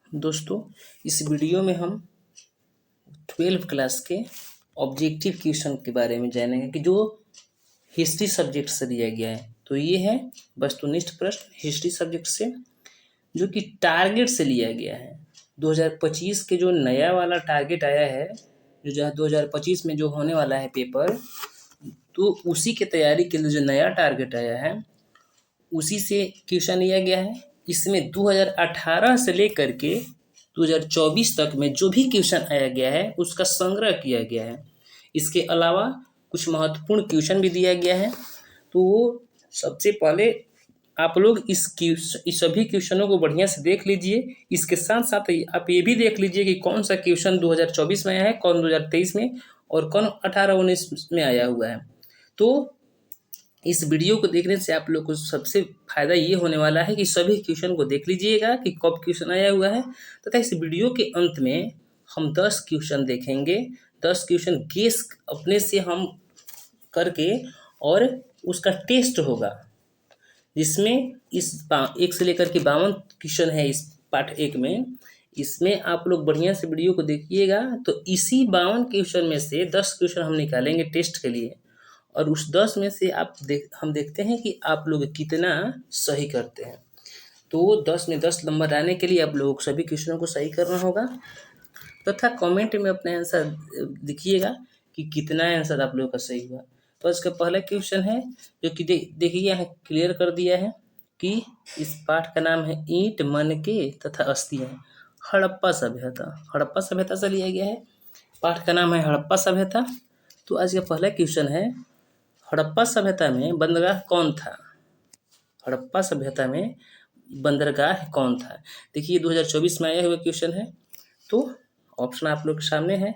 दोस्तों, इस वीडियो में हम 12th क्लास के ऑब्जेक्टिव क्वेश्चन के बारे में जानेंगे कि जो हिस्ट्री सब्जेक्ट से दिया गया है। तो ये है वस्तुनिष्ठ प्रश्न हिस्ट्री सब्जेक्ट से, जो कि टारगेट से लिया गया है। 2025 के जो नया वाला टारगेट आया है, जो 2025 में जो होने वाला है पेपर, तो उसी के तैयारी के लिए जो नया टारगेट आया है उसी से क्वेश्चन लिया गया है। इसमें 2018 से लेकर के 2024 तक में जो भी क्वेश्चन आया गया है उसका संग्रह किया गया है। इसके अलावा कुछ महत्वपूर्ण क्वेश्चन भी दिया गया है। तो सबसे पहले आप लोग इस सभी क्वेश्चनों को बढ़िया से देख लीजिए। इसके साथ साथ आप ये भी देख लीजिए कि कौन सा क्वेश्चन 2024 में आया है, कौन 2023 में और कौन 18-19 में आया हुआ है। तो इस वीडियो को देखने से आप लोग को सबसे फायदा ये होने वाला है कि सभी क्वेश्चन को देख लीजिएगा कि कब क्वेश्चन आया हुआ है, तथा इस वीडियो के अंत में हम 10 क्वेश्चन देखेंगे। 10 क्वेश्चन गेस अपने से हम करके और उसका टेस्ट होगा, जिसमें इस 1 से लेकर के 52 क्वेश्चन है इस पार्ट 1 में। इसमें आप लोग बढ़िया से वीडियो को देखिएगा। तो इसी 52 क्वेश्चन में से 10 क्वेश्चन हम निकालेंगे टेस्ट के लिए, और उस 10 में से हम देखते हैं कि आप लोग कितना सही करते हैं। तो 10 में 10 नंबर आने के लिए आप लोग सभी क्वेश्चनों को सही करना होगा, तथा कमेंट में अपना आंसर दिखिएगा कि कितना आंसर आप लोगों का सही हुआ। तो इसका पहला क्वेश्चन है, जो कि देखिए यहाँ क्लियर कर दिया है कि इस पाठ का नाम है ईंट, मनके तथा अस्थियां, हड़प्पा सभ्यता। हड़प्पा सभ्यता से लिया गया है। पाठ का नाम है हड़प्पा सभ्यता। तो आज का पहला क्वेश्चन है, हड़प्पा सभ्यता में बंदरगाह कौन था? हड़प्पा सभ्यता में बंदरगाह कौन था? देखिए 2024 में आया हुआ क्वेश्चन है। तो ऑप्शन आप लोग के सामने है।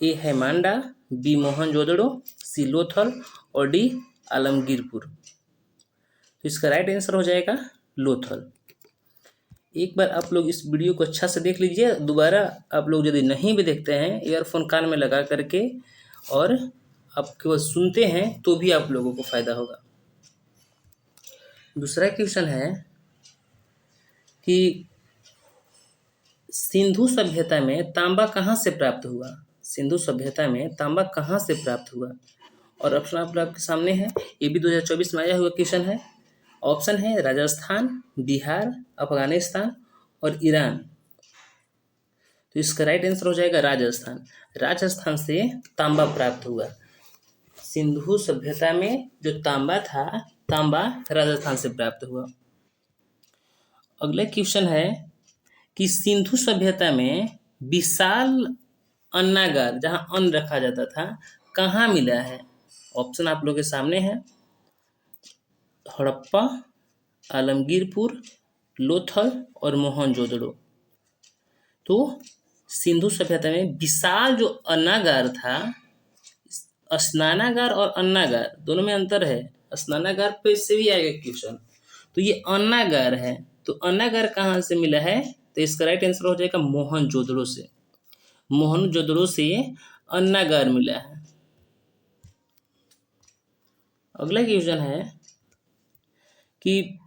ए है मांडा, बी मोहनजोदड़ो, सी लोथल और डी आलमगीरपुर। तो इसका राइट आंसर हो जाएगा लोथल। एक बार आप लोग इस वीडियो को अच्छा से देख लीजिए। दोबारा आप लोग यदि नहीं भी देखते हैं, ईयरफोन कान में लगा करके और आप केवल सुनते हैं, तो भी आप लोगों को फायदा होगा। दूसरा क्वेश्चन है कि सिंधु सभ्यता में तांबा कहाँ से प्राप्त हुआ? सिंधु सभ्यता में तांबा कहाँ से प्राप्त हुआ? और ऑप्शन आप लोग के सामने है। ये भी 2024 में आया हुआ क्वेश्चन है। ऑप्शन है राजस्थान, बिहार, अफगानिस्तान और ईरान। तो इसका राइट आंसर हो जाएगा राजस्थान। राजस्थान से तांबा प्राप्त हुआ। सिंधु सभ्यता में जो तांबा था, तांबा राजस्थान से प्राप्त हुआ। अगला क्वेश्चन है कि सिंधु सभ्यता में विशाल अन्नागार, जहां अन्न रखा जाता था, कहाँ मिला है? ऑप्शन आप लोगों के सामने है। हड़प्पा, आलमगीरपुर, लोथल और मोहनजोदड़ो। तो सिंधु सभ्यता में विशाल जो अन्नागार था, स्नानागार और अन्नागार दोनों में अंतर है। स्नानागार पे से भी आएगा क्वेश्चन, तो ये अन्नागार है। तो अन्नागार कहाँ से मिला है? तो इसका राइट आंसर हो जाएगा मोहनजोदड़ो से। मोहनजोदड़ो से अन्नागार मिला है। अगला क्वेश्चन है कि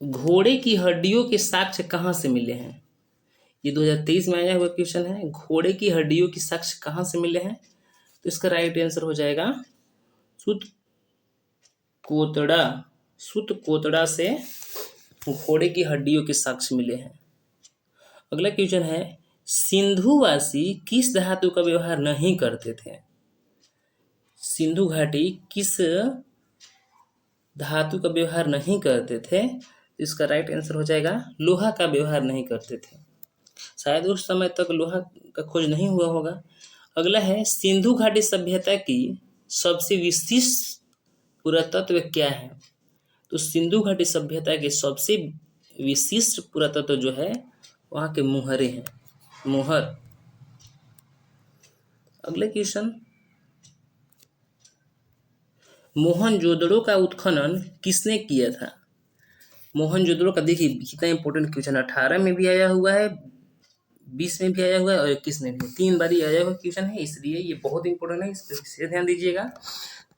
घोड़े की हड्डियों के साक्ष्य कहाँ से मिले हैं? ये 2023 में आया हुआ क्वेश्चन है। घोड़े की हड्डियों के साक्ष्य कहाँ से मिले हैं? तो इसका राइट आंसर हो जाएगा सूतकोतड़ा से घोड़े की हड्डियों के साक्ष्य मिले हैं। अगला क्वेश्चन है, सिंधुवासी किस धातु का व्यवहार नहीं करते थे? सिंधु घाटी किस धातु का व्यवहार नहीं करते थे? इसका राइट आंसर हो जाएगा लोहा का व्यवहार नहीं करते थे। शायद उस समय तक लोहा का खोज नहीं हुआ होगा। अगला है, सिंधु घाटी सभ्यता की सबसे विशिष्ट पुरातत्व क्या है? तो सिंधु घाटी सभ्यता के सबसे विशिष्ट पुरातत्व जो है, वहाँ के मुहरे हैं, मुहर। अगले क्वेश्चन, मोहनजोदड़ो का उत्खनन किसने किया था? मोहनजोदड़ो का देखिए कितना इंपॉर्टेंट क्वेश्चन, 18 में भी आया हुआ है, 20 में भी आया हुआ है और 21 में भी। 3 बार आया हुआ क्वेश्चन है, इसलिए ये बहुत इंपॉर्टेंट है, इस पर विशेष ध्यान दीजिएगा।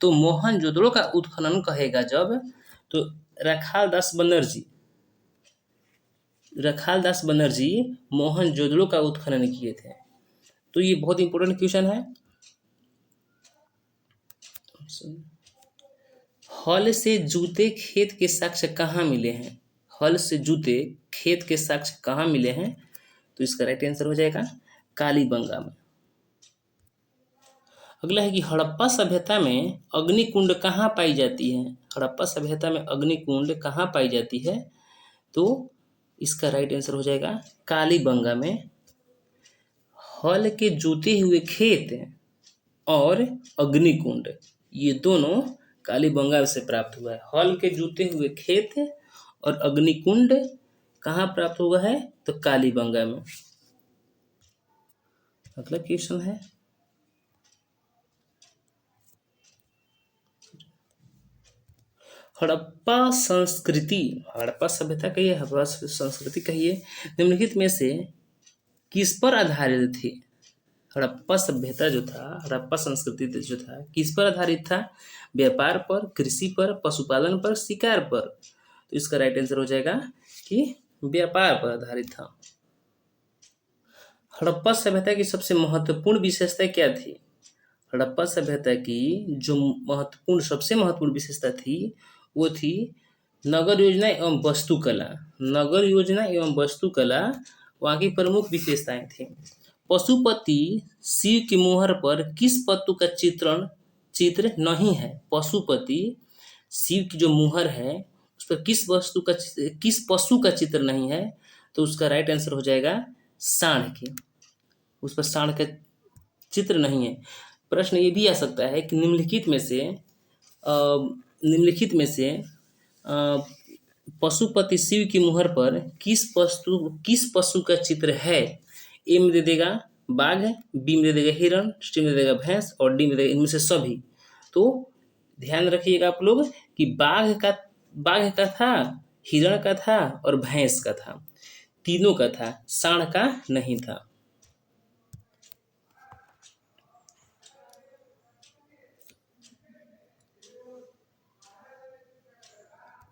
तो मोहनजोदड़ो का उत्खनन कहेगा जब, तो राखाल दास बनर्जी रखालदास बनर्जी मोहनजोदड़ो का उत्खनन किए थे। तो ये बहुत इंपॉर्टेंट क्वेश्चन है। हल से जूते खेत के साक्ष्य कहाँ मिले हैं? हल से जूते खेत के साक्ष्य कहाँ मिले हैं? तो इसका राइट आंसर हो जाएगा कालीबंगा में। अगला है कि हड़प्पा सभ्यता में अग्निकुंड कहाँ पाई जाती है? हड़प्पा सभ्यता में अग्निकुंड कहाँ पाई जाती है? तो इसका राइट आंसर हो जाएगा कालीबंगा में। हल के जोते हुए खेत और अग्निकुंड ये दोनों कालीबंगा से प्राप्त हुआ है। हल के जोते हुए खेत और अग्निकुंड कहाँ प्राप्त हुआ है? तो कालीबंगा में। अगला क्वेश्चन है हड़प्पा संस्कृति, हड़प्पा सभ्यता कहिए, हड़प्पा संस्कृति कहिए, निम्नलिखित में से किस पर आधारित थी? हड़प्पा सभ्यता जो था, हड़प्पा संस्कृति जो था, किस पर आधारित था? व्यापार पर, कृषि पर, पशुपालन पर, शिकार पर। तो इसका राइट आंसर हो जाएगा कि व्यापार पर आधारित था। हड़प्पा सभ्यता की सबसे महत्वपूर्ण विशेषता क्या थी? हड़प्पा सभ्यता की जो सबसे महत्वपूर्ण विशेषता थी वो थी नगर योजना एवं वास्तुकला। नगर योजना एवं वास्तुकला वहाँ की प्रमुख विशेषताएं थी। पशुपति शिव की मुहर पर किस पशु का चित्र नहीं है? पशुपति शिव की जो मुहर है उस पर किस पशु का चित्र नहीं है? तो उसका राइट आंसर हो जाएगा सांड की। उस पर सांड का चित्र नहीं है। प्रश्न ये भी आ सकता है कि निम्नलिखित में से पशुपति शिव की मुहर पर किस पशु का चित्र है? ए में दे देगा बाघ, बी में दे देगा हिरण, सी में दे देगा भैंस और डी में दे देगा इनमें से सभी। तो ध्यान रखिएगा आप लोग कि बाघ का था, हिरण का था और भैंस का था, तीनों का था, सांड का नहीं था।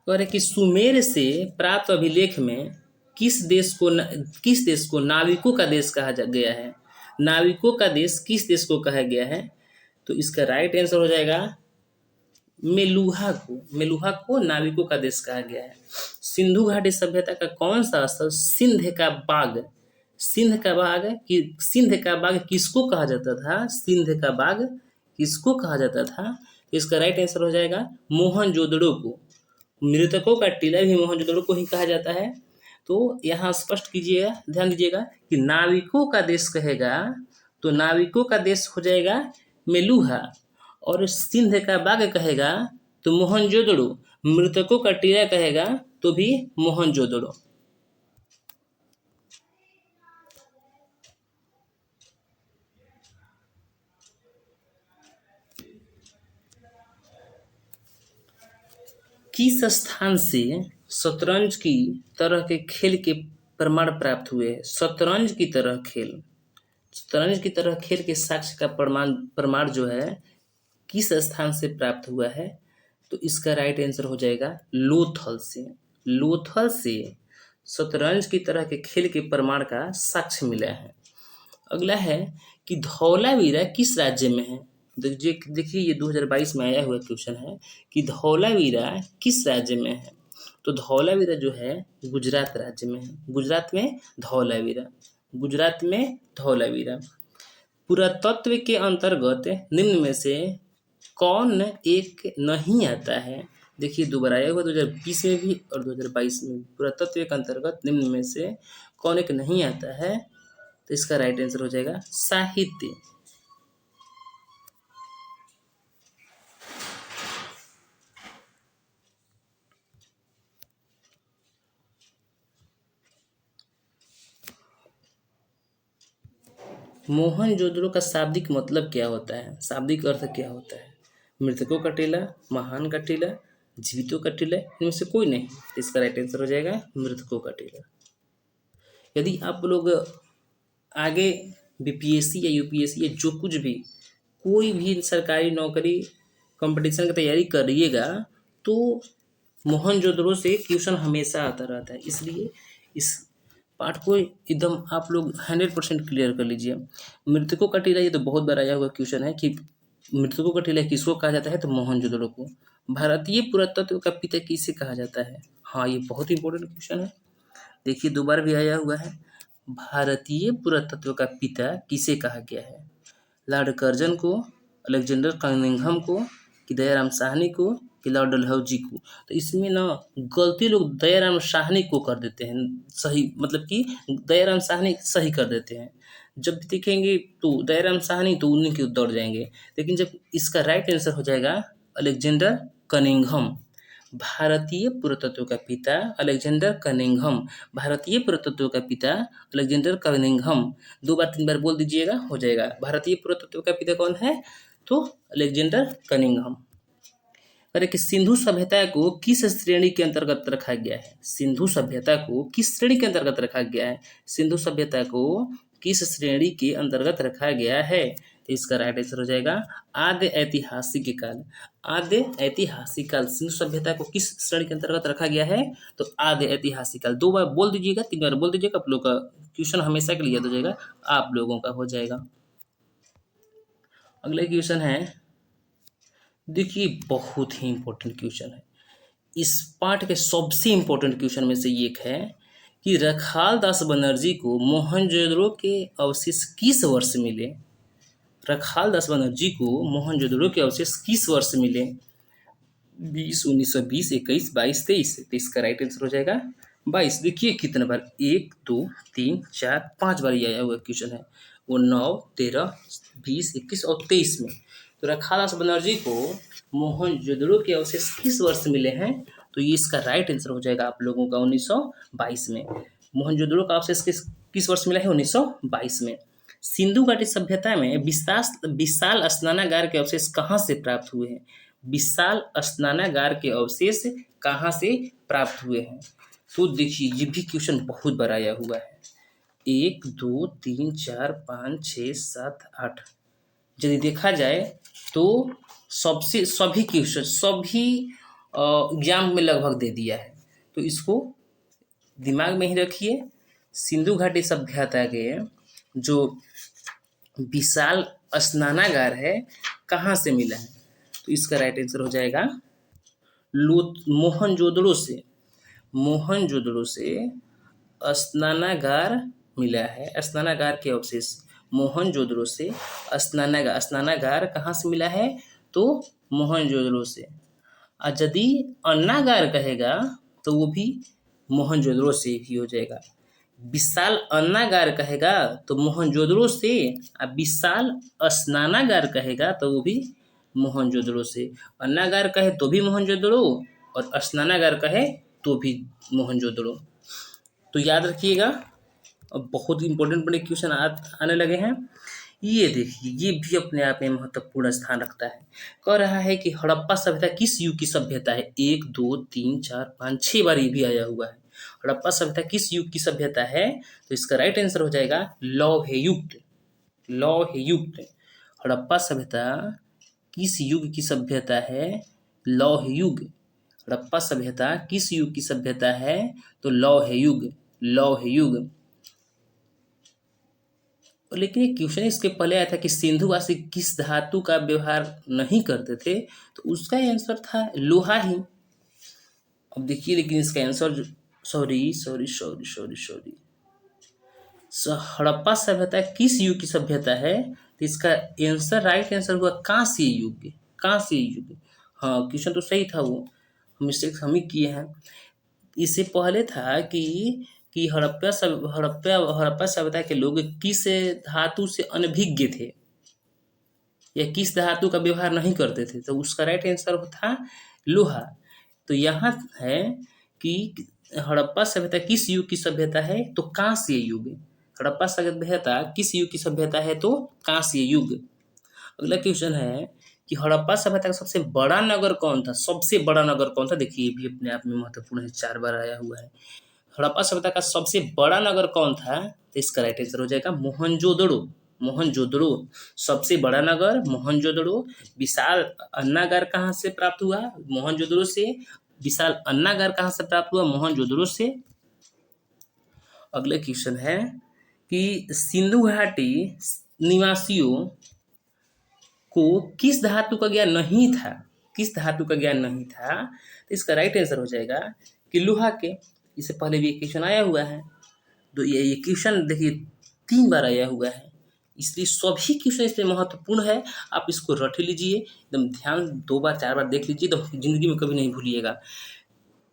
कह रहे कि सुमेर से प्राप्त अभिलेख में किस देश को नाविकों का देश कहा गया है? नाविकों का देश किस देश को कहा गया है? तो इसका राइट आंसर हो जाएगा मेलुहा को नाविकों का देश कहा गया है। सिंधु घाटी सभ्यता का कौन सा स्थल सिंध का बाग किसको कहा जाता था? सिंध का बाग किसको कहा जाता था? तो इसका राइट आंसर हो जाएगा मोहनजोदड़ो को। मृतकों का टीला भी मोहनजोदड़ो को ही कहा जाता है। तो यहाँ स्पष्ट कीजिएगा, ध्यान दीजिएगा कि नाविकों का देश कहेगा तो नाविकों का देश हो जाएगा मेलुहा, और सिंध का बाग कहेगा तो मोहनजोदड़ो, मृतकों का टीला कहेगा तो भी मोहनजोदड़ो। किस स्थान से शतरंज की तरह के खेल के प्रमाण प्राप्त हुए? शतरंज की तरह खेल के साक्ष्य का प्रमाण जो है किस स्थान से प्राप्त हुआ है? तो इसका राइट आंसर हो जाएगा लोथल से शतरंज की तरह के खेल के प्रमाण का साक्ष्य मिला है। अगला है कि धौलावीरा किस राज्य में है? देखिए ये 2022 में आया हुआ क्वेश्चन है कि धौलावीरा किस राज्य में है? तो धौलावीरा जो है गुजरात राज्य में है। गुजरात में धौलावीरा। पुरातत्व के अंतर्गत निम्न में से कौन एक नहीं आता है? देखिए दोबारा आया हुआ 2020 में भी और 2022 में भी। पुरातत्व के अंतर्गत निम्न में से कौन एक नहीं आता है? तो इसका राइट आंसर हो जाएगा साहित्य। मोहनजोदड़ो का शाब्दिक मतलब क्या होता है? शाब्दिक अर्थ क्या होता है? मृतकों का टीला, महान का टीला, जीवितों का टीला, इनमें से कोई नहीं। इसका राइट आंसर हो जाएगा मृतकों का टीला। यदि आप लोग आगे बीपीएससी या यूपीएससी या जो कुछ भी कोई भी सरकारी नौकरी कंपटीशन की तैयारी करिएगा तो मोहनजोदड़ो से क्वेश्चन हमेशा आता रहता है। इसलिए इस पाठ को एकदम आप लोग 100% क्लियर कर लीजिए। मृतकों का टीला, ये तो बहुत बार आया हुआ क्वेश्चन है कि मृतकों का टीला किसको कहा जाता है, तो मोहनजोदड़ो को। भारतीय पुरातत्व का पिता किसे कहा जाता है? हाँ, ये बहुत इंपॉर्टेंट क्वेश्चन है। देखिए, 2 बार भी आया हुआ है। भारतीय पुरातत्व का पिता किसे कहा गया है? लॉर्ड कर्जन को, अलेक्जेंडर कनिंघम को, कि दयाराम साहनी को, कि लॉर्ड डलहौजी को। तो इसमें ना गलती लोग दयाराम साहनी को कर देते हैं सही, मतलब कि दयाराम साहनी सही कर देते हैं। जब देखेंगे तो दयाराम साहनी तो उन्हीं के दौड़ जाएंगे, लेकिन जब इसका राइट आंसर हो जाएगा अलेक्जेंडर कनिंघम। भारतीय पुरातत्व का पिता अलेक्जेंडर कनिंघम। भारतीय पुरातत्व का पिता अलेक्जेंडर कनिंघम। 2 बार 3 बार बोल दीजिएगा, हो जाएगा। भारतीय पुरातत्व का पिता कौन है? तो अलेक्जेंडर कनिंघम। अरे कि सिंधु सभ्यता को किस श्रेणी के अंतर्गत रखा गया है? सिंधु सभ्यता को किस श्रेणी के अंतर्गत रखा गया है? सिंधु सभ्यता को किस श्रेणी के अंतर्गत रखा गया है? तो इसका राइट आंसर हो जाएगा आद्य ऐतिहासिक काल। आद्य ऐतिहासिक काल सिंधु सभ्यता को किस श्रेणी के अंतर्गत रखा गया है? तो आद्य ऐतिहासिक काल। 2 बार बोल दीजिएगा, 3 बार बोल दीजिएगा, आप लोग का क्वेश्चन हमेशा के लिए याद हो जाएगा, आप लोगों का हो जाएगा। अगला क्वेश्चन है, देखिए बहुत ही इंपॉर्टेंट क्वेश्चन है। इस पार्ट के सबसे इंपॉर्टेंट क्वेश्चन में से एक है कि रखाल दास बनर्जी को मोहनजोदड़ो के अवशेष किस वर्ष मिले? रखाल दास बनर्जी को मोहनजोदड़ो के अवशेष किस वर्ष मिले? 1920, 21, 22, 23। तो इसका राइट आंसर हो जाएगा 22। देखिए कितने बार, 1, 2, 3, 4, 5 बार ये आया हुआ क्वेश्चन है। वो 9, 13, 20, 21 और 23 में। तो रखाल दास बनर्जी को मोहनजोदड़ो के अवशेष किस वर्ष मिले हैं? तो ये इसका राइट आंसर हो जाएगा आप लोगों का 1922 में। मोहनजोदड़ो का अवशेष किस वर्ष मिला है? 1922 में। सिंधु घाटी सभ्यता में विशाल स्नानागार के अवशेष कहाँ से प्राप्त हुए हैं? विशाल स्नानागार के अवशेष कहाँ से प्राप्त हुए हैं? तो देखिए, ये भी क्वेश्चन बहुत बार आया हुआ है। 1, 2, 3, 4, 5, 6, 7, 8। यदि देखा जाए तो सभी क्वेश्चन सभी एग्जाम में लगभग दे दिया है, तो इसको दिमाग में ही रखिए। सिंधु घाटी सभ्यता के जो विशाल स्नानागार है कहाँ से मिला है? तो इसका राइट आंसर हो जाएगा मोहनजोदड़ो से। मोहनजोदड़ो से स्नानागार मिला है। स्नानागार के अवशेष मोहनजोदड़ो से स्नानागार कहाँ से मिला है? तो मोहनजोदड़ो से। और यदि अन्नागार कहेगा तो वो भी मोहनजोदड़ो से ही हो जाएगा। विशाल अन्नागार कहेगा तो मोहनजोदड़ो से, और विशाल स्नानागार कहेगा तो वो भी मोहनजोदड़ो से। अन्नागार कहे तो भी मोहनजोदड़ो, और स्नानागार कहे तो भी मोहनजोदड़ो। तो याद रखिएगा। अब बहुत इंपॉर्टेंट बड़े क्वेश्चन आने लगे हैं। ये देखिए, ये भी अपने आप में महत्वपूर्ण स्थान रखता है। कह रहा है कि हड़प्पा सभ्यता किस युग की सभ्यता है? 1, 2, 3, 4, 5, 6 बार ये भी आया हुआ है। हड़प्पा सभ्यता किस युग की सभ्यता है? तो इसका राइट आंसर हो जाएगा लौह युग। लौह युग। हड़प्पा सभ्यता किस युग की सभ्यता है? लौह युग। हड़प्पा सभ्यता किस युग की सभ्यता है? तो लौह युग। लौह युग। लेकिन ये क्वेश्चन इसके पहले आया था कि सिंधुवासी किस धातु का व्यवहार नहीं करते थे? तो उसका आंसर था लोहा ही। अब देखिए, लेकिन इसका आंसर सॉरी हड़प्पा सभ्यता किस युग की सभ्यता है? तो इसका आंसर, राइट आंसर हुआ कांस्य युग। कांस्य युग। हाँ, क्वेश्चन तो सही था, वो मिस्टेक हम ही किए हैं। इससे पहले था कि हड़प्पा सभ्यता के लोग किस धातु से अनभिज्ञ थे, या किस धातु का व्यवहार नहीं करते थे? तो उसका राइट आंसर था लोहा। तो यहाँ है कि हड़प्पा सभ्यता किस युग की सभ्यता है? तो कांस्य युग। हड़प्पा सभ्यता किस युग की सभ्यता है? तो कांस्य युग। अगला क्वेश्चन है कि हड़प्पा सभ्यता का सबसे बड़ा नगर कौन था? सबसे बड़ा नगर कौन था? देखिए, ये भी अपने आप में महत्वपूर्ण है, 4 बार आया हुआ है। हड़प्पा सभ्यता का सबसे बड़ा नगर कौन था? तो इसका राइट आंसर हो जाएगा मोहनजोदड़ो। मोहनजोदड़ो सबसे बड़ा नगर मोहनजोदड़ो। विशाल अन्नागार कहाँ से प्राप्त हुआ? मोहनजोदड़ो से। विशाल अन्नागार कहाँ से प्राप्त हुआ? मोहनजोदड़ो से। अगले क्वेश्चन है कि सिंधु घाटी निवासियों को किस धातु का ज्ञान नहीं था, किस धातु का ज्ञान नहीं था, तो इसका राइट आंसर हो जाएगा कि लोहा के। इससे पहले भी एक क्वेश्चन आया हुआ है, तो ये क्वेश्चन देखिए 3 बार आया हुआ है, इसलिए सभी क्वेश्चन इसमें महत्वपूर्ण है। आप इसको रट लीजिए, एकदम ध्यान 2 बार 4 बार देख लीजिए, तो जिंदगी में कभी नहीं भूलिएगा।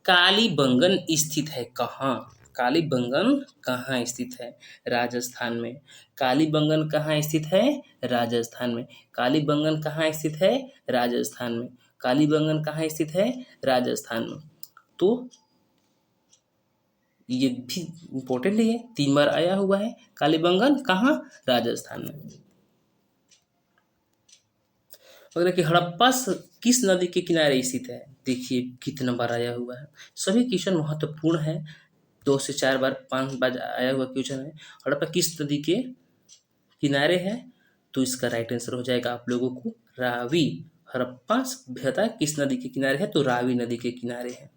कालीबंगन स्थित है कहाँ? कालीबंगन कहाँ स्थित है? राजस्थान में। कालीबंगन कहाँ स्थित है? राजस्थान में। कालीबंगन कहाँ स्थित है? राजस्थान में। कालीबंगन कहाँ स्थित है? राजस्थान में। तो ये भी इम्पोर्टेंट है, 3 बार आया हुआ है। कालीबंगन कहाँ? राजस्थान में। अगर कि हड़प्पा किस नदी के किनारे स्थित है? देखिए कितना बार आया हुआ है, सभी क्वेश्चन महत्वपूर्ण है, 2 से 4 बार 5 बार आया हुआ क्वेश्चन है। हड़प्पा किस नदी के किनारे है? तो इसका राइट आंसर हो जाएगा आप लोगों को रावी। हड़प्पा सभ्यता किस नदी के किनारे है? तो रावी नदी के किनारे है।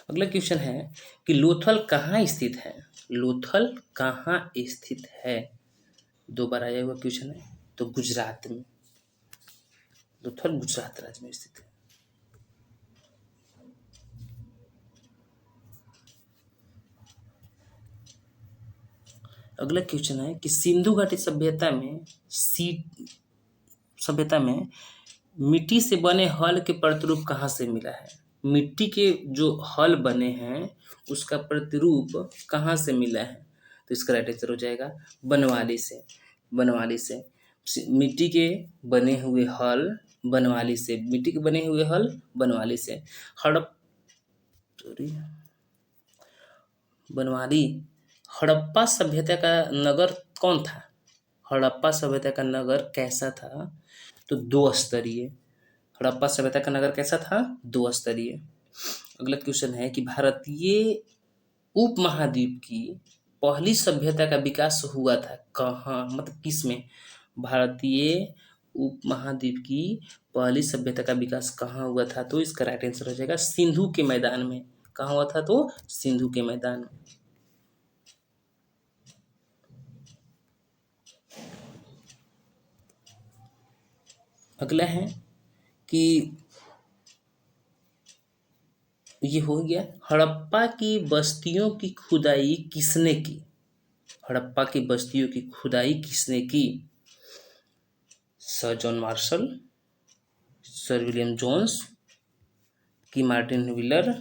अगला क्वेश्चन है कि लोथल कहाँ स्थित है? लोथल कहाँ स्थित है? 2 बार आया हुआ क्वेश्चन है, तो गुजरात में। लोथल गुजरात राज्य में स्थित है। अगला क्वेश्चन है कि सिंधु घाटी सभ्यता में मिट्टी से बने हल के प्रतिरूप कहाँ से मिला है? मिट्टी के जो हल बने हैं उसका प्रतिरूप कहाँ से मिला है? तो इसका राइट आंसर हो जाएगा बनवाली से। बनवाली से मिट्टी के बने हुए हल बनवाली से, मिट्टी के बने हुए हल बनवाली से। बनवाली। हड़प्पा सभ्यता का नगर कौन था? हड़प्पा सभ्यता का नगर कैसा था? तो 2 स्तरीय। हड़प्पा सभ्यता का नगर कैसा था? 2 स्तरीय। अगला क्वेश्चन है कि भारतीय उपमहाद्वीप की पहली सभ्यता का विकास हुआ था कहाँ, मतलब किस में? भारतीय उपमहाद्वीप की पहली सभ्यता का विकास कहाँ हुआ था? तो इसका राइट आंसर हो जाएगा सिंधु के मैदान में। कहाँ हुआ था? तो सिंधु के मैदान में। अगला है कि ये हो गया हड़प्पा की बस्तियों की खुदाई किसने की? हड़प्पा की बस्तियों की खुदाई किसने की? Sir John Marshall, sir William Jones की मार्टिन व्हीलर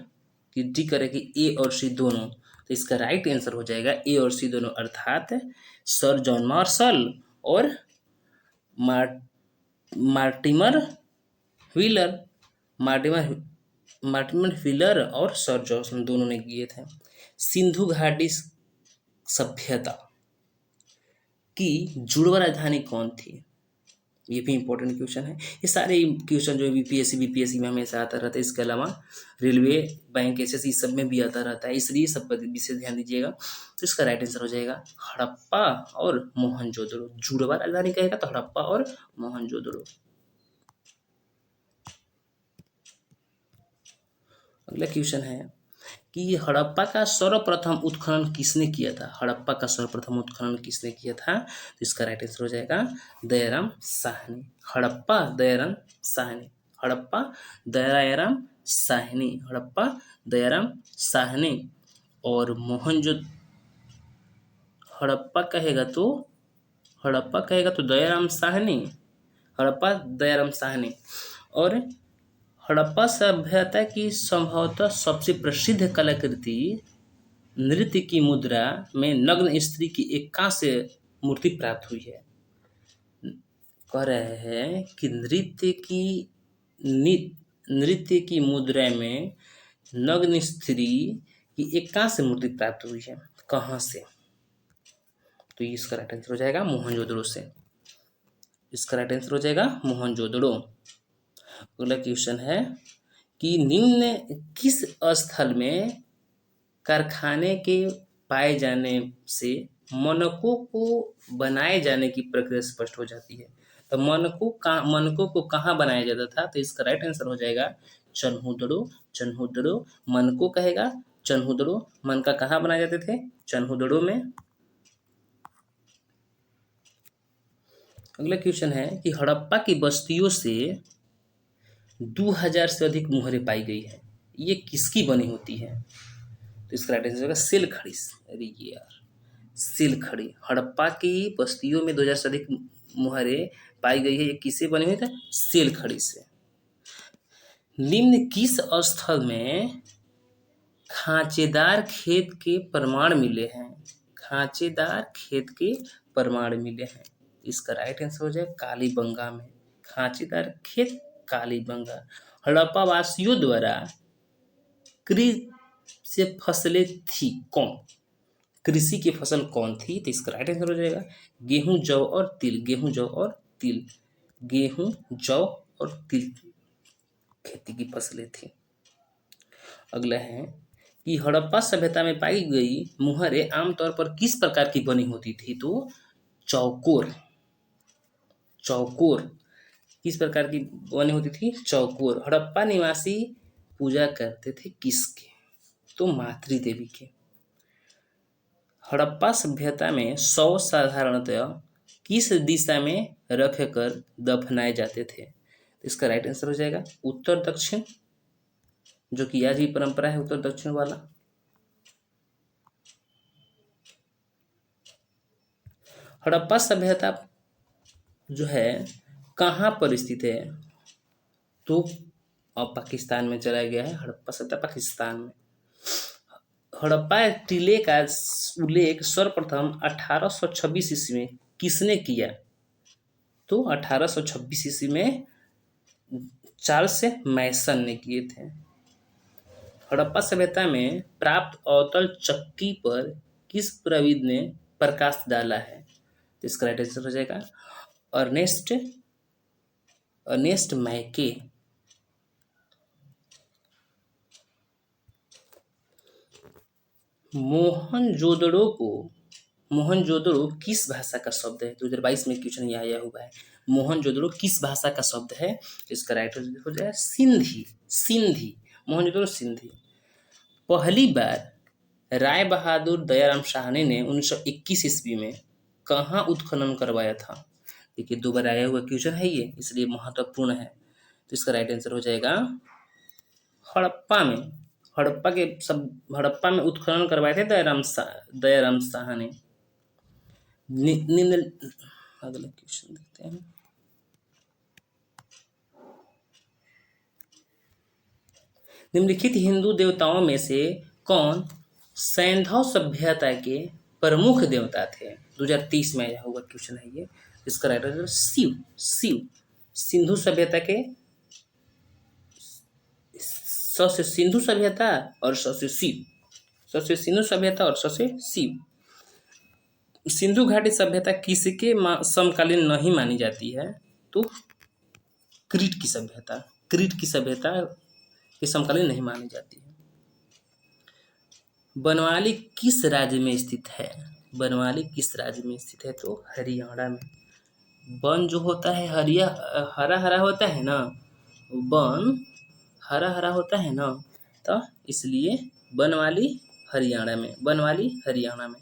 की डी करेगी ए और सी दोनों। तो इसका राइट आंसर हो जाएगा ए और सी दोनों, अर्थात सर जॉन मार्शल और मार्टिमर व्हीलर। मार्टिमर व्हीलर और सर जॉन दोनों ने किए थे। सिंधु घाटी सभ्यता की जुड़वा राजधानी कौन थी? ये भी इंपॉर्टेंट क्वेश्चन है। ये सारे क्वेश्चन जो बीपीएससी में हमेशा आता रहता है, इसके अलावा रेलवे, बैंक, एसएससी सब में भी आता रहता है, इसलिए सब पर विशेष ध्यान दीजिएगा। तो इसका राइट आंसर हो जाएगा हड़प्पा और मोहनजोदड़ो। जुड़वा राजधानी कहेगा तो हड़प्पा और मोहनजोदड़ो। अगला क्वेश्चन है कि हड़प्पा का सर्वप्रथम उत्खनन किसने किया था? हड़प्पा का सर्वप्रथम उत्खनन किसने किया था? तो इसका राइट आंसर हो जाएगा दयाराम साहनी। हड़प्पा दयाराम साहनी। हड़प्पा दयाराम साहनी। हड़प्पा दयाराम साहनी। और हड़प्पा कहेगा तो दयाराम साहनी। हड़प्पा दयाराम साहनी। और हड़प्पा सभ्यता की संभवतः सबसे प्रसिद्ध कलाकृति नृत्य की मुद्रा में नग्न स्त्री की एक कांस्य मूर्ति प्राप्त हुई है। कह रहे हैं कि नृत्य की मुद्रा में नग्न स्त्री की एक कांस्य मूर्ति प्राप्त हुई है, कहाँ से? तो इसका राइट आंसर हो जाएगा मोहनजोदड़ो से। इसका राइट आंसर हो जाएगा मोहनजोदड़ो। अगला क्वेश्चन है कि निम्न किस स्थल में कारखाने के पाए जाने से मनकों को बनाए जाने की प्रक्रिया स्पष्ट हो जाती है? तो मनकों को कहाँ बनाया जाता था? तो इसका राइट आंसर हो जाएगा चन्हुदड़ो, चन्हुदड़ो। मन को कहेगा चन्हुदड़ो। मन का कहाँ बनाए जाते थे? चन्हुदड़ो में। अगला क्वेश्चन है कि हड़प्पा की बस्तियों से 2000 से अधिक मुहरें पाई गई है, ये किसकी बनी होती है? तो इसका राइट आंसर होगा सिलखड़ी। अरे यार, सिलखड़ी। हड़प्पा की बस्तियों में 2000 से अधिक मुहरें पाई गई है, ये किससे बनी हुई है? सिलखड़ी से। निम्न किस स्थल में खांचेदार खेत के प्रमाण मिले हैं? खांचेदार खेत के प्रमाण मिले हैं। इसका राइट आंसर हो जाए कालीबंगा में। खांचेदार खेत कालीबंगा। हड़प्पा वासियों द्वारा कृषि से फसलें थी कौन? कृषि की फसल कौन थी? तो इसका राइट आंसर हो जाएगा गेहूं, जौ और तिल। गेहूं, जौ और तिल। गेहूं, जौ और तिल खेती की फसलें थी। अगला है कि हड़प्पा सभ्यता में पाई गई मुहरें आमतौर पर किस प्रकार की बनी होती थी? तो चौकोर। चौकोर किस प्रकार की बनी होती थी? चौकोर। हड़प्पा निवासी पूजा करते थे किसके? तो मातृ देवी के। हड़प्पा सभ्यता में शव साधारणतः किस दिशा में रखकर दफनाए जाते थे? इसका राइट आंसर हो जाएगा उत्तर दक्षिण, जो कि आज भी परंपरा है उत्तर दक्षिण वाला। हड़प्पा सभ्यता जो है कहाँ पर स्थित है? तो अब पाकिस्तान में चला गया है हड़प्पा सभ्यता, पाकिस्तान में। हड़प्पा टीले का उल्लेख सर्वप्रथम 1826 ईस्वी में किसने किया? तो 1826 ईस्वी में चार्ल्स मैसन ने किए थे। हड़प्पा सभ्यता में प्राप्त अवतल चक्की पर किस प्रविद ने प्रकाश डाला है? तो इसका राइट आंसर हो जाएगा अर्नेस्ट मैके। मोहनजोदड़ो किस भाषा का शब्द है? 2022 में क्वेश्चन ये आया हुआ है। मोहनजोदड़ो किस भाषा का शब्द है? इसका राइट हो जाए सिंधी। सिंधी। मोहनजोदड़ो सिंधी। पहली बार राय बहादुर दयाराम साहनी ने 1921 ईस्वी में कहाँ उत्खनन करवाया था? देखिए 2 बार आया हुआ क्वेश्चन है ये, इसलिए महत्वपूर्ण है। तो इसका राइट आंसर हो जाएगा हड़प्पा में। हड़प्पा में उत्खनन करवाए थे दयाराम साहनी। निम्न अगला क्वेश्चन देखते हैं। निम्नलिखित हिंदू देवताओं में से कौन सैंधव सभ्यता के प्रमुख देवता थे? 2023 में आया हुआ क्वेश्चन है ये। इसका राइट आंसर शिव। शिव। सिंधु सभ्यता के स से सिंधु सभ्यता और स से शिव। स से सिंधु सभ्यता और स से शिव। सिंधु घाटी सभ्यता किसके समकालीन नहीं मानी जाती है? तो क्रीट की सभ्यता। क्रीट की सभ्यता के समकालीन नहीं मानी जाती है। बनवाली किस राज्य में स्थित है? बनवाली किस राज्य में स्थित है? तो हरियाणा में। वन जो होता है हरा हरा होता है ना, वन हरा हरा होता है ना, तो इसलिए बनवाली हरियाणा में। बनवाली हरियाणा में।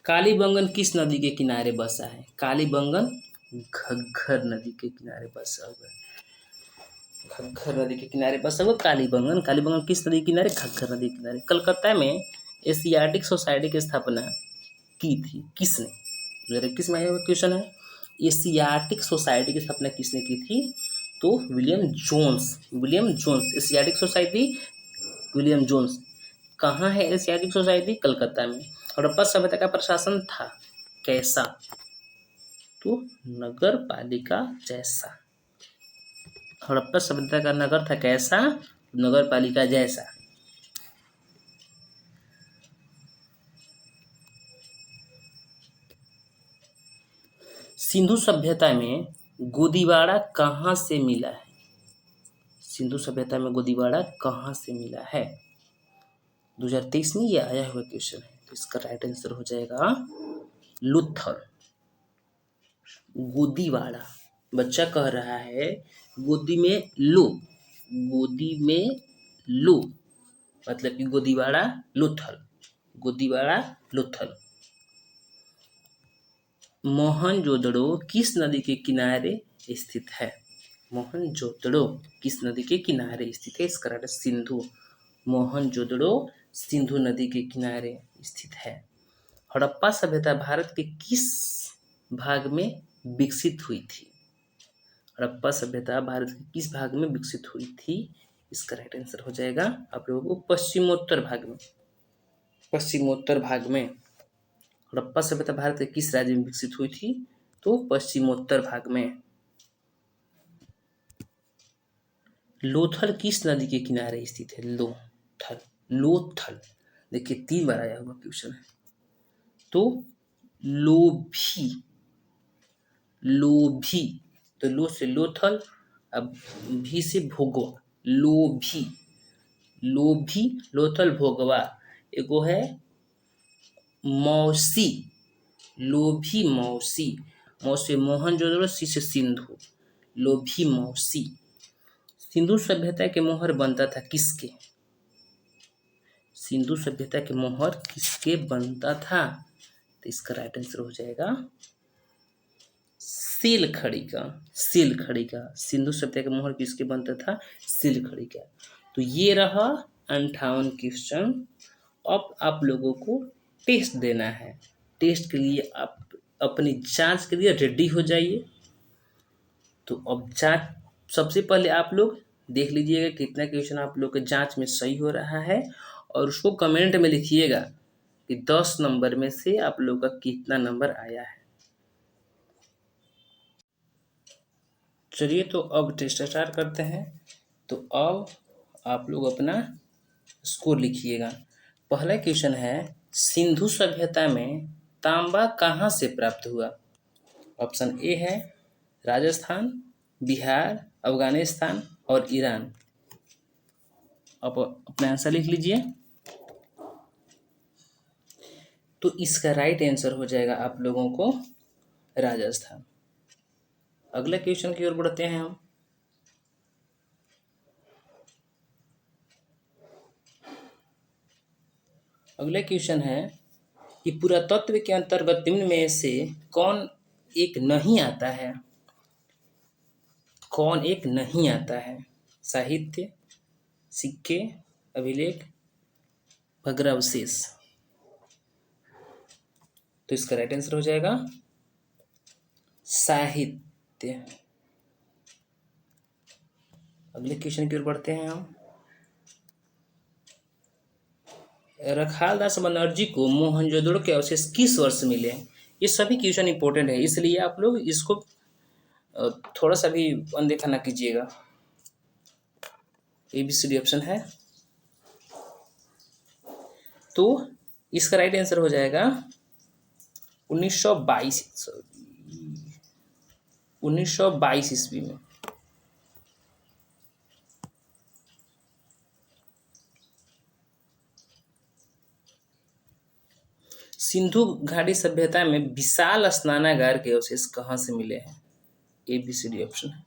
कालीबंगन किस नदी के किनारे बसा है? कालीबंगन घग्घर नदी के किनारे बसा हुआ है। घग्घर नदी के किनारे बसा हुआ कालीबंगन। कालीबंगन किस नदी के किनारे? घग्घर नदी के किनारे। कलकत्ता में एशियाटिक सोसाइटी की स्थापना की थी किसने? 2021 में आया हुआ क्वेश्चन है। एशियाटिक सोसाइटी की स्थापना किसने की थी? तो William Jones. William Jones. Asiatic Society William Jones. कहाँ है एशियाटिक सोसाइटी? कलकत्ता में। हड़प्पा सभ्यता का प्रशासन था कैसा? तो नगर पालिका जैसा। हड़प्पा सभ्यता का नगर था कैसा? नगर पालिका जैसा। सिंधु सभ्यता में गोदीवाड़ा कहाँ से मिला है? सिंधु सभ्यता में गोदीवाड़ा कहाँ से मिला है? 2023 में ये आया हुआ क्वेश्चन है। तो इसका राइट आंसर हो जाएगा लुत्थर। गोदीवाड़ा। बच्चा कह रहा है गोदी में लो, गोदी में लो, मतलब कि गोदीवाड़ा लोथल, गोदीवाड़ा लोथल। मोहनजोदड़ो किस नदी के किनारे स्थित है? मोहनजोदड़ो किस नदी के किनारे स्थित है? इसका राइट सिंधु। मोहनजोदड़ो सिंधु नदी के किनारे स्थित है। हड़प्पा सभ्यता भारत के किस भाग में विकसित हुई थी? हड़प्पा सभ्यता भारत के किस भाग में विकसित हुई थी? इसका राइट आंसर हो जाएगा आप लोगों को पश्चिमोत्तर भाग में। पश्चिमोत्तर भाग में हड़प्पा सभ्यता भारत के किस राज्य में विकसित हुई थी? तो पश्चिमोत्तर भाग में। लोथल किस नदी के किनारे स्थित है? लोथल, लोथल देखिए 3 बार आया हुआ क्वेश्चन है। तो लोभी, लोभी, तो लो से लोथल, अब भी से भोगवा, लोभी, लोभी लोथल भोगवा। एगो है मौसी, लोभी मौसी, मौसी मोहनजोदड़ो, सी से सिंधु, लोभी मौसी। सिंधु सभ्यता के मोहर बनता था किसके? सिंधु सभ्यता के मोहर किसके बनता था? तो इसका राइट आंसर हो जाएगा सीलखड़ी का, सीलखड़ी का। सिंधु सभ्यता का मोहर किसके बनता था? सीलखड़ी का। तो ये रहा 58 क्वेश्चन। अब आप लोगों को टेस्ट देना है। टेस्ट के लिए आप अपनी जांच के लिए रेडी हो जाइए। तो अब जांच सबसे पहले आप लोग देख लीजिएगा कितना क्वेश्चन आप लोग के जांच में सही हो रहा है, और उसको कमेंट में लिखिएगा कि 10 नंबर में से आप लोग का कितना नंबर आया है। चलिए तो अब टेस्ट स्टार्ट करते हैं। तो अब आप लोग अपना स्कोर लिखिएगा। पहला क्वेश्चन है सिंधु सभ्यता में तांबा कहाँ से प्राप्त हुआ? ऑप्शन ए है राजस्थान, बिहार, अफगानिस्तान और ईरान। अब अपना आंसर लिख लीजिए। तो इसका राइट आंसर हो जाएगा आप लोगों को राजस्थान। अगले क्वेश्चन की ओर बढ़ते हैं हम। अगला क्वेश्चन है कि पुरातत्व के अंतर्गत निम्न में से कौन एक नहीं आता है? कौन एक नहीं आता है? साहित्य, सिक्के, अभिलेख, भग्नावशेष। तो इसका राइट आंसर हो जाएगा साहित्य। अगले क्वेश्चन की ओर बढ़ते हैं हम। रखालदास बनर्जी को मोहनजोदड़ो के अवशेष किस वर्ष मिले? ये सभी क्वेश्चन इंपॉर्टेंट है, इसलिए आप लोग इसको थोड़ा सा भी अनदेखा ना कीजिएगा। ABCD ऑप्शन है। तो इसका राइट आंसर हो जाएगा 1922 ईस्वी में। सिंधु घाटी सभ्यता में विशाल स्नानागार के अवशेष कहाँ से मिले हैं? ABCD ऑप्शन है।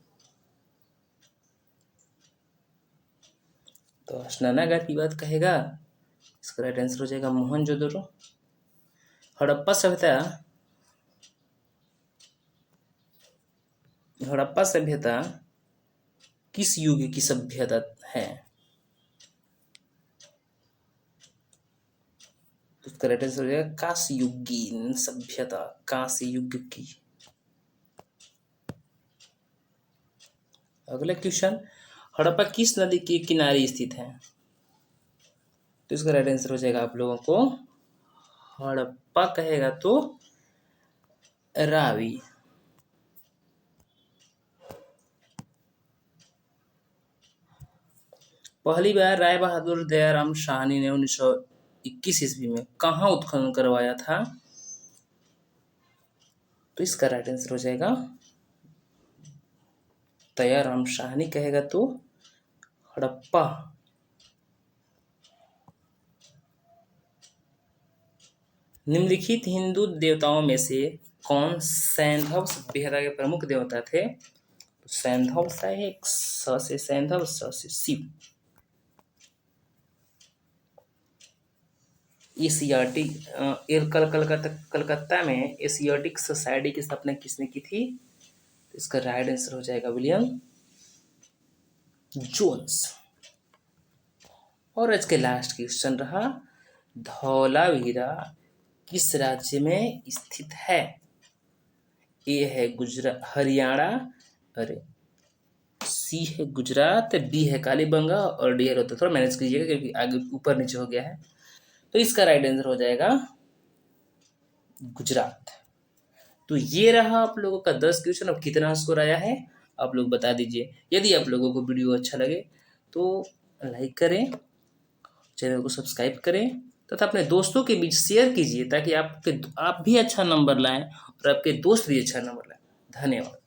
तो स्नानागार की बात कहेगा, इसका राइट आंसर हो जाएगा मोहनजोदड़ो। हड़प्पा सभ्यता किस युग की सभ्यता है? इसका राइट आंसर हो जाएगा कांस्ययुगीन सभ्यता, कांस्य युग की। अगला क्वेश्चन, हड़प्पा किस नदी के किनारे स्थित है? तो इसका राइट आंसर हो जाएगा आप लोगों को हड़प्पा कहेगा तो रावी। पहली बार राय बहादुर दयाराम साहनी ने 1921 ईस्वी में कहाँ उत्खनन करवाया था? तो इसका राइट आंसर हो जाएगा दयाराम साहनी कहेगा तो हड़प्पा। निम्नलिखित हिंदू देवताओं में से कौन सैंधव सभ्यता के प्रमुख देवता थे? तो सैंधव सहायक, स से सैंधव, स से शिव। एशियाटिक कलकत्ता में एशियाटिक सोसाइटी की स्थापना किसने की थी? तो इसका राइट आंसर हो जाएगा विलियम जोन्स। और आज के लास्ट क्वेश्चन रहा, धौलावीरा किस राज्य में स्थित है? ए है गुजरात, हरियाणा, अरे सी है गुजरात, बी है कालीबंगा और डी है रोहतक। थोड़ा मैनेज कीजिएगा क्योंकि आगे ऊपर नीचे हो गया है। तो इसका राइट आंसर हो जाएगा गुजरात। तो ये रहा आप लोगों का 10 क्वेश्चन। अब कितना स्कोर आया है आप लोग बता दीजिए। यदि आप लोगों को वीडियो अच्छा लगे तो लाइक करें, चैनल को सब्सक्राइब करें तथा अपने दोस्तों के बीच शेयर कीजिए ताकि आप भी अच्छा नंबर लाएं और आपके दोस्त भी अच्छा नंबर लाएं। धन्यवाद।